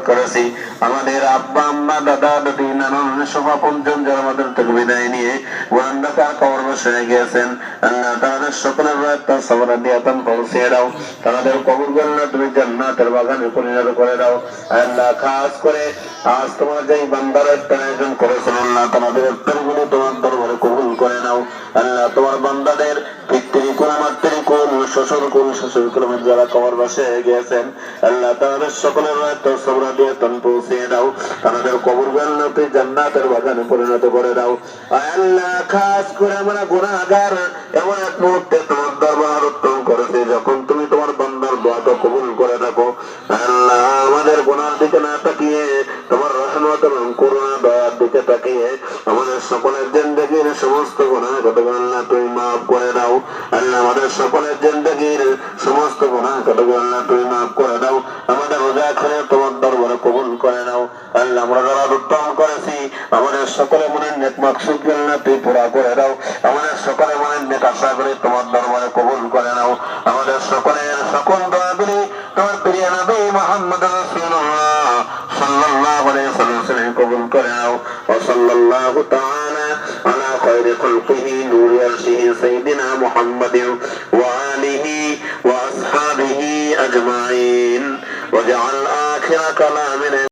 করেছি আমাদের আব্বা আম্মা দাদা দাদি নানান সভাপঞ্জন যারা আমাদের থেকে বিদায় নিয়ে ওয়ান্দাকার কবর বসে গিয়েছেন আল্লাহ তাদের সকলের একটা সবরা দিয়ে তুমি পৌঁছে দাও তাদের কবরগুলো তুমি জান্নাতের বাগানে পরিণত করে দাও আল্লাহ খাস করে আজ তোমার যেই বান্দার একটা আয়োজন করেছেন আল্লাহ তাদের উত্তরগুলো তোমার দরবারে কবুল করে নাও আল্লাহ তোমার বান্দাদের পিতৃকুল মাতৃকুল শ্বশুরকুল শ্বশুরকুল যারা কবর বসে গিয়েছেন আল্লাহ তাদের সকলের সবরা দিয়ে তুমি পৌঁছে দাও তাদের কবরগুলো তুমি জান্নাতের বাগানে পরিণত করে দাও আল্লাহ খাস করে আমরা গুনাহগার এমন এক মুহূর্তে তোমার দরবার উত্তম করেছে যখন তুমি তোমার বান্দার দোয়াকে কবুল করে থাকো আল্লাহ আমাদের গুনার দিকে না তাকিয়ে তোমার রহমত এবং করুণা দয়ার দিকে তাকিয়ে আমাদের সকলের জিন্দেগির সমস্ত গুনাহ আল্লাহ তুমি মাফ করে দাও আল্লাহ আমাদের সকলের জিন্দেগির সমস্ত গুনাহ আল্লাহ তুমি মাফ করে দাও আমাদের রোজা করে তোমার দরবারে কবুল করে নাও আল্লাহ আমরা যারা উত্তম করেছি আমাদের সকলে মনের নেক মাকসুদ আল্লাহ তুমি পুরা করে দাও আমাদের সকলে মনের নেক আশা করে তোমার দরবারে কবুল করে নাও আমাদের সকলের সকল দোয়াগুলি তোমার প্রিয় নবী মুহাম্মদ রাসূলুল্লাহ সাল্লাল্লাহু আলাইহি ওয়াসাল্লাম কবুল করে নাও ওয়া সাল্লাল্লাহু তাআলা আলা খায়রি খালকিহি নূরি আরশিহি সাইয়্যিদিনা মুহাম্মাদিন ওয়া আলিহি ওয়া আসহাবিহি আজমাইন ওয়াজআল আখিরা কালামিনা